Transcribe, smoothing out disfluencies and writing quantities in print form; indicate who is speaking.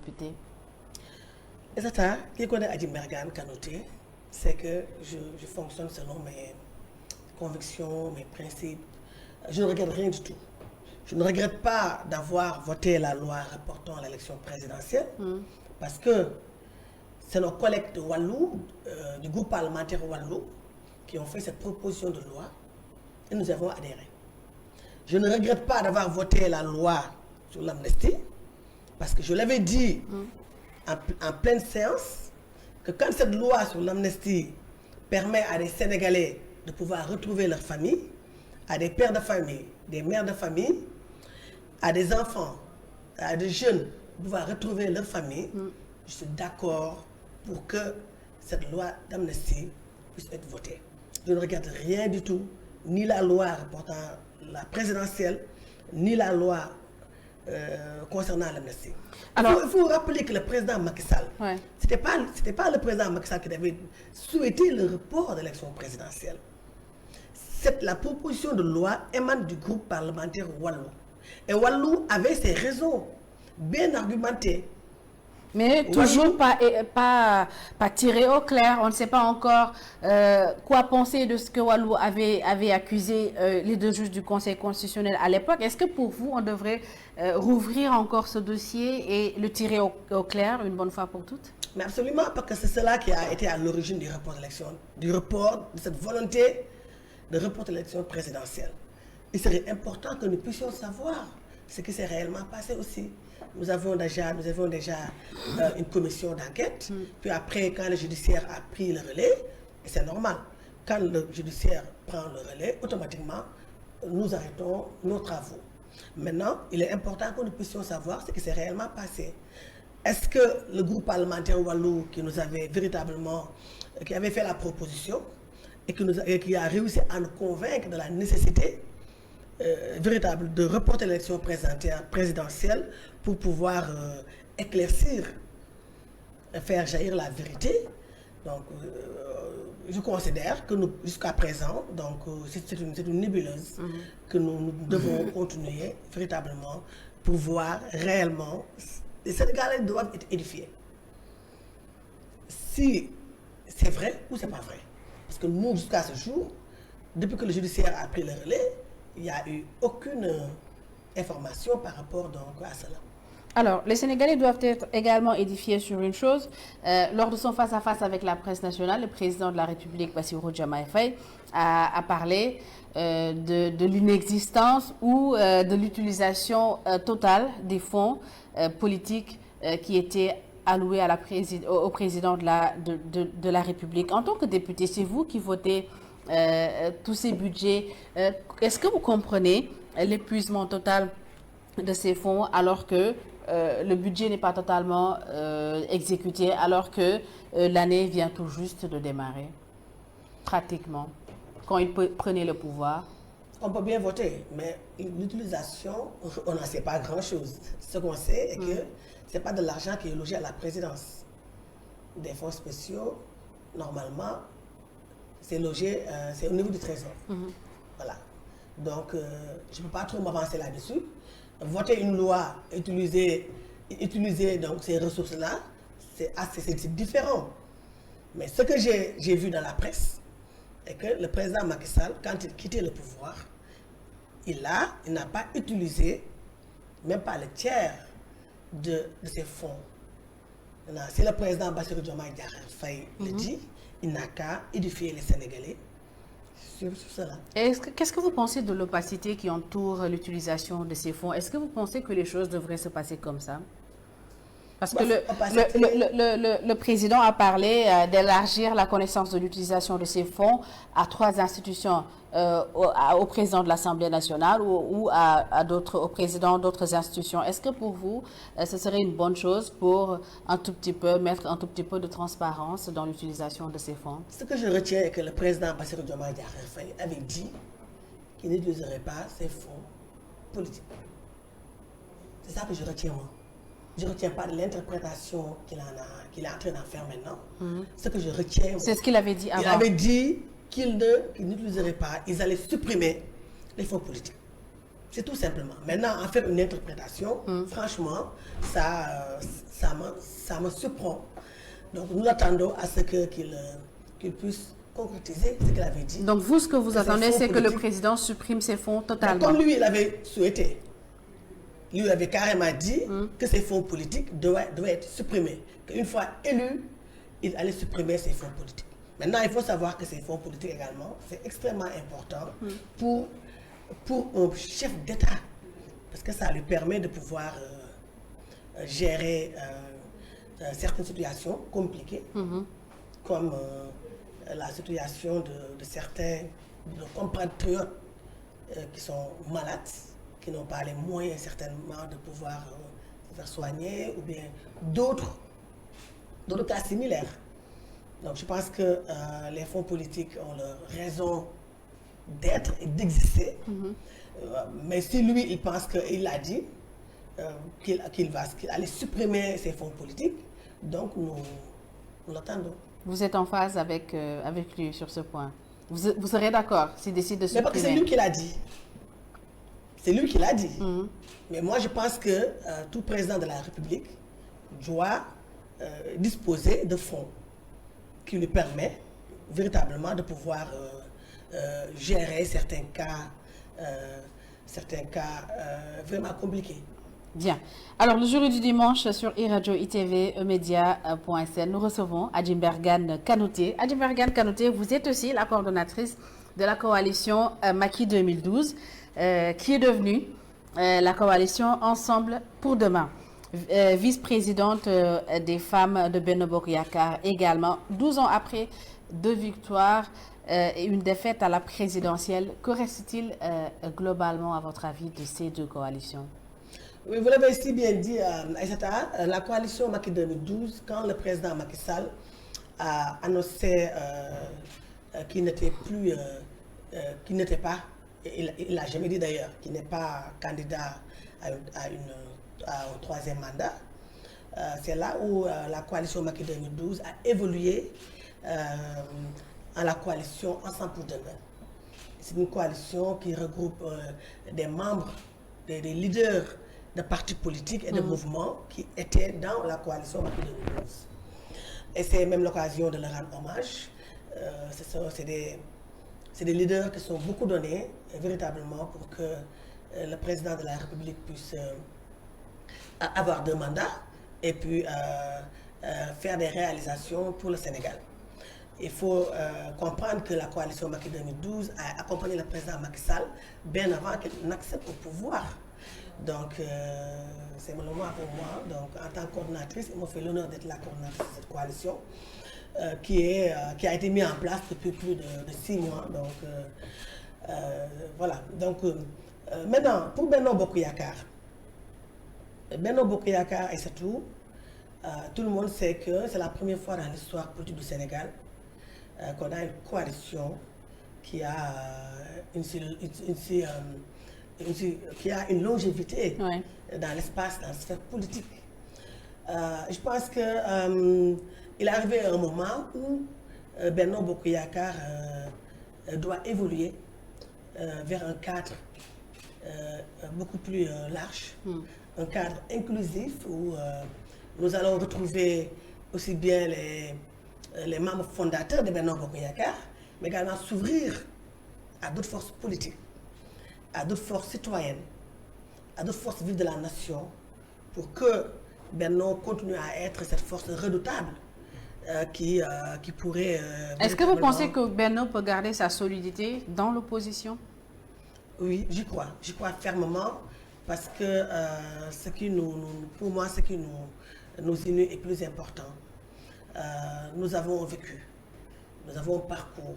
Speaker 1: député?
Speaker 2: Et ça, qui connaît Adi Mergane Kanouté, c'est que je fonctionne selon mes convictions, mes principes. Je ne regrette rien du tout. Je ne regrette pas d'avoir voté la loi reportant l'élection présidentielle, parce que c'est nos collègues de Wallou, du groupe parlementaire Wallou, qui ont fait cette proposition de loi et nous avons adhéré. Je ne regrette pas d'avoir voté la loi sur l'amnistie, parce que je l'avais dit en pleine séance, que quand cette loi sur l'amnistie permet à des Sénégalais de pouvoir retrouver leur famille, à des pères de famille, des mères de famille, à des enfants, à des jeunes, de pouvoir retrouver leur famille, je suis d'accord pour que cette loi d'amnistie puisse être votée. Je ne regrette rien du tout, ni la loi reportant la présidentielle, ni la loi concernant l'amnistie. Alors, il faut rappeler que le président Macky Sall, c'était pas le président Macky Sall qui avait souhaité le report de l'élection présidentielle. La proposition de loi émane du groupe parlementaire Wallou. Et Wallou avait ses raisons bien argumentées.
Speaker 1: Mais toujours pas tiré au clair. On ne sait pas encore quoi penser de ce que Wallou avait accusé les deux juges du Conseil constitutionnel à l'époque. Est-ce que pour vous, on devrait rouvrir encore ce dossier et le tirer au clair une bonne fois pour toutes?
Speaker 2: Mais absolument, parce que c'est cela qui a été à l'origine du report de l'élection, de cette volonté de reporter l'élection présidentielle. Il serait important que nous puissions savoir ce qui s'est réellement passé aussi. Nous avons déjà une commission d'enquête, puis après, quand le judiciaire a pris le relais, et c'est normal, quand le judiciaire prend le relais, automatiquement, nous arrêtons nos travaux. Maintenant, il est important que nous puissions savoir ce qui s'est réellement passé. Est-ce que le groupe parlementaire Wallou qui nous avait véritablement, qui avait fait la proposition, et qui a réussi à nous convaincre de la nécessité véritable de reporter l'élection présidentielle pour pouvoir éclaircir, faire jaillir la vérité. Donc, je considère que jusqu'à présent, donc c'est une nébuleuse que nous devons continuer véritablement pour voir réellement. Les Sénégalais doivent être édifiés. Si c'est vrai ou c'est pas vrai. Parce que nous, jusqu'à ce jour, depuis que le judiciaire a pris le relais, il n'y a eu aucune information par rapport donc, à cela.
Speaker 1: Alors, les Sénégalais doivent être également édifiés sur une chose. Lors de son face-à-face avec la presse nationale, le président de la République, Bassirou Diomaye Faye, a parlé de l'inexistence ou de l'utilisation totale des fonds politiques qui étaient alloués à au président de la République. En tant que député, c'est vous qui votez tous ces budgets. Est-ce que vous comprenez l'épuisement total de ces fonds alors que le budget n'est pas totalement exécuté, alors que l'année vient tout juste de démarrer, pratiquement, quand il prenait le pouvoir?
Speaker 2: On peut bien voter, mais l'utilisation, on n'en sait pas grand-chose. Ce qu'on sait est que ce n'est pas de l'argent qui est logé à la présidence. Des fonds spéciaux, normalement, c'est logé, c'est au niveau du trésor. Voilà. Donc, je ne peux pas trop m'avancer là-dessus. Voter une loi, utiliser donc ces ressources-là, c'est différent. Mais ce que j'ai vu dans la presse est que le président Macky Sall, quand il quittait le pouvoir, il n'a pas utilisé même pas le tiers de ces fonds. Maintenant, si le président Bassirou Diomaye Diakhar Faye le dit, il n'a qu'à édifier les Sénégalais sur cela.
Speaker 1: Qu'est-ce que vous pensez de l'opacité qui entoure l'utilisation de ces fonds? Est-ce que vous pensez que les choses devraient se passer comme ça? Parce que le président a parlé d'élargir la connaissance de l'utilisation de ces fonds à 3 institutions, au président de l'Assemblée nationale ou au président d'autres institutions. Est-ce que pour vous, ce serait une bonne chose pour mettre un tout petit peu de transparence dans l'utilisation de ces fonds?
Speaker 2: Ce que je retiens est que le président Bassirou Diomaye Diakhar Faye avait dit qu'il n'utiliserait pas ces fonds politiques. C'est ça que je retiens moi. Je ne retiens pas de l'interprétation qu'il est en train d'en faire maintenant. Ce que je retiens...
Speaker 1: C'est ce qu'il avait dit avant.
Speaker 2: Il avait dit qu'il n'utiliserait pas, ils allaient supprimer les fonds politiques. C'est tout simplement. Maintenant, en faire une interprétation, franchement, ça ça me surprend. Donc nous attendons à ce qu'il puisse concrétiser ce qu'il avait dit.
Speaker 1: Donc vous, ce que vous attendez, c'est que le
Speaker 2: politiques,
Speaker 1: président supprime ces fonds
Speaker 2: mais
Speaker 1: totalement.
Speaker 2: comme lui, il avait souhaité, lui avait carrément dit que ces fonds politiques devaient être supprimés. Qu'une fois élu, il allait supprimer ces fonds politiques. Maintenant, il faut savoir que ces fonds politiques également, c'est extrêmement important pour un chef d'État. Parce que ça lui permet de pouvoir gérer certaines situations compliquées, comme la situation de certains compatriotes qui sont malades, qui n'ont pas les moyens certainement de pouvoir se faire soigner, ou bien d'autres cas similaires. Donc je pense que les fonds politiques ont leur raison d'être et d'exister. Mais si lui, il pense qu'il l'a dit, qu'il allait supprimer ces fonds politiques, donc nous l'attendons.
Speaker 1: Vous êtes en phase avec lui sur ce point. Vous serez d'accord s'il décide de supprimer?
Speaker 2: Mais parce que c'est lui qui l'a dit. C'est lui qui l'a dit. Mais moi, je pense que tout président de la République doit disposer de fonds qui lui permettent véritablement de pouvoir gérer certains cas vraiment compliqués.
Speaker 1: Bien. Alors, le jour du dimanche, sur iRadio, ITV, emedia.sn, nous recevons Adjimbergane Kanouté. Adjimbergane Kanouté, vous êtes aussi la coordonnatrice de la coalition Macky 2012, qui est devenue la coalition Ensemble pour demain. Vice-présidente des femmes de Benno Bokk Yakaar également, 12 ans après 2 victoires et une défaite à la présidentielle. Que reste-t-il globalement, à votre avis, de ces 2 coalitions?
Speaker 2: Oui, vous l'avez si bien dit, Aïssata, la coalition Macky 2012, quand le président Macky Sall a annoncé qu'il n'était pas, il l'a jamais dit d'ailleurs, qu'il n'est pas candidat à un 3e mandat, c'est là où la coalition Macky 2012 a évolué en la coalition Ensemble pour demain. C'est une coalition qui regroupe des membres, des leaders de partis politiques et de mouvements qui étaient dans la coalition Macky 2012. Et c'est même l'occasion de leur rendre hommage. C'est des leaders qui sont beaucoup donnés véritablement pour que le président de la République puisse avoir 2 mandats et puis faire des réalisations pour le Sénégal. Il faut comprendre que la coalition Macky 2012 a accompagné le président Macky Sall bien avant qu'il n'accède au pouvoir. Donc, c'est le moment pour moi. Donc, en tant que coordonnatrice, il m'a fait l'honneur d'être la coordonnatrice de cette coalition qui a été mise en place depuis plus de 6 mois. Donc, voilà. Donc, maintenant, pour Benno Bokk Yakaar, et c'est tout. Tout le monde sait que c'est la première fois dans l'histoire politique du Sénégal qu'on a une coalition qui a une longévité dans l'espace, dans la sphère politique. Je pense qu'il est arrivé un moment où Benno Bokk Yakaar doit évoluer vers un cadre beaucoup plus large, un cadre inclusif où nous allons retrouver aussi bien les membres fondateurs de Benno Bokk Yakaar, mais également s'ouvrir à d'autres forces politiques, à d'autres forces citoyennes, à d'autres forces vives de la nation, pour que Benno continue à être cette force redoutable qui pourrait...
Speaker 1: Est-ce que vous pensez que Benno peut garder sa solidité dans l'opposition?
Speaker 2: Oui, j'y crois. J'y crois fermement parce que pour moi, ce qui nous unit est plus important. Nous avons vécu, nous avons un parcours,